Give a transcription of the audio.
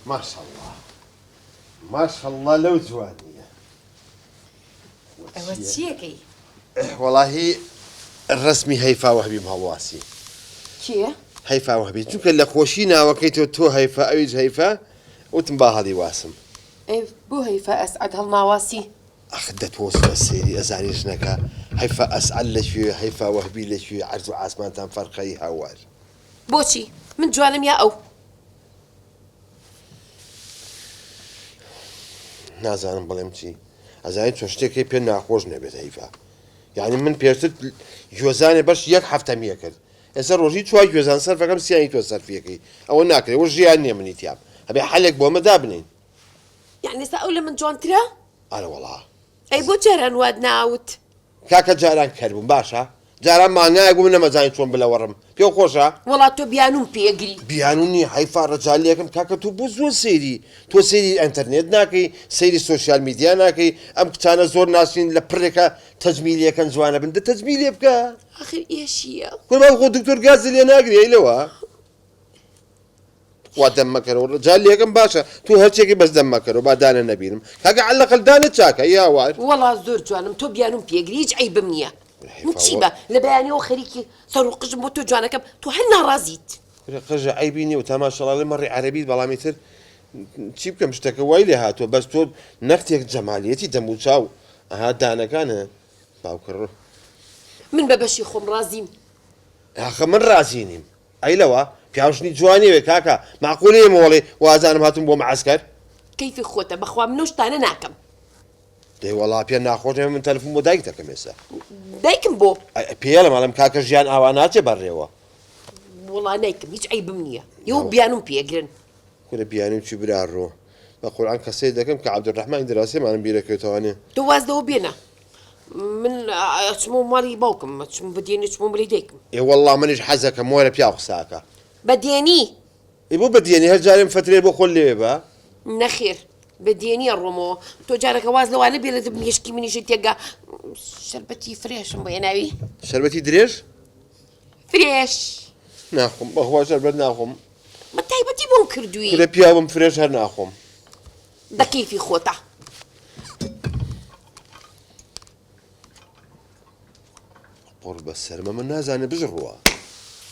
ما شاء الله ما شاء الله لو جوانية. ئەوە چیەکەی؟ والله الرسمي هيفا وهبي مهواسي. کێ؟ هيفا وهبي چونکە لە خۆشی ناوەکەی تۆ هيفا ئەویش هيفا وتم با هەڵی واسم. بۆ هەیفا ئەسعەد هەڵناواسی؟ ئەخ دەتوەسوە سێری ئەزانی ژنەکە هيفا ئەسعەد لەکوێ هيفا وهبی لەکوێ عەرز و ئاسمانتان فەرقەی هاوار. بۆچی؟ من جوانم یا ئەو؟ نازانم بڵێم چی ئەزانین چۆن شتێکی پێ ناخۆش نەبێت هەیفا. یعنی من پێشتر گوێزانێ بەش یەک هەفتەمیە کرد ئێستا ڕۆژی چوار گوێزان سەرفەکەم سیانی تۆ سەرفیەکەی ئەوە ناکرێت وە ژیان نییە منی تیام هەبێ حەلێک بۆ مەدا بنین. یعنی ئێستا ئەو لە من جوانترە؟ ئەرە وەڵا ئەی بۆ جاران واد ناوت؟ کاکە جاران کەربووم باشە جاران مانایە بوو من نەمەزانی چۆن بلەوەڕم پێ خۆشە؟ وڵات تۆ بیانوم پێگری بیانونی هەیفا ڕەجالیەکەم کاکە تۆ بۆ زۆر سەیری تۆ سەیری ئەنتەرنێت ناکەی سەیری سۆشیال میدیا ناکەی ئەم کچانە زۆر ناسین لە پڕێکە تەجمیلیەکەن جوانە بن دە تەجمیلێ بکە آخر ئێشیە قوربان خۆ دکتۆر گاز لێ ناگری لەوە وا دەم مەکەرەوە ڕەجالیەکەم باشە تۆ هەرچێکی بەس دەم مەکەرەوە با دانە نەبینم کاکە عەلەقەل دانت چاکە یاوار وەڵا زۆر جوانم تۆ بیانوم پێگری هیچ عەیبم نییە چی بە لە بەیانیەوە خەریکی سەر و قژم بۆ تۆ جوانەکەم تۆ هەر ناڕازیت قژە عیبی نییە و تاماشەڵاڵی مەڕی عەرەبیت بەڵامی تر چی بکەم شتەکە وای لێ هاتووە بەس تۆ نەختێک جەمالیەتی دەم و چاو ئەها دانەکانە باوکڕ من بە بەشی خۆم ڕازیم ئاخە من ڕازی نیم ئەی لەوە پیاوشنی جوانیەوێ کاکە معقولەیە مۆڵێ وازانم هاتم بۆ مەعەسکەر کەیفی خۆتە بەخوا من ئەو شتانە ناکەم دەی وەڵا پێ ناخۆشە من تەلەفۆن بۆ دایک دەکەم ئێستا دایکم بۆ پێڵە ماڵم کاکە ژیان ئاوا ناچێ بەڕێوە وڵا نایکم هیچ عیبم نییە یەو بیانوم پێگرن کورە بیانیم چی برارڕۆ بە قورئان کەسەی دەکەم کە عەبدوڕەحمان دراوسێمانم بیرەکەوێتەوانێ تۆ واز لەوە بێنە من ئەچمەوە ماڵی باوکم ئەچم بەدێنێ چمە مەلی دایکم ئێ وەڵڵا منیش حەزەکەم وەرە پیا قساکە بەدێنی ئێ بۆ بەدێنی هەر جارێم فترێ بۆ خۆل لێ بە نەخێر بەدێنیە ڕۆمەوە تۆ جارەکە واز لەوانە بێ لە دەبنیشکی منیشت تێگا شەربەتی فرێشم بۆ هێناوی شەربەتی درێژ فرێش ناخۆم بەخوا شەربەت ناخۆم بە تایبەتی بۆم کردووی کورە پیاوم فرێش هەر ناخۆم بە کەیفی خۆتە قڕ بە سەرمە من نازانێ بژڕوە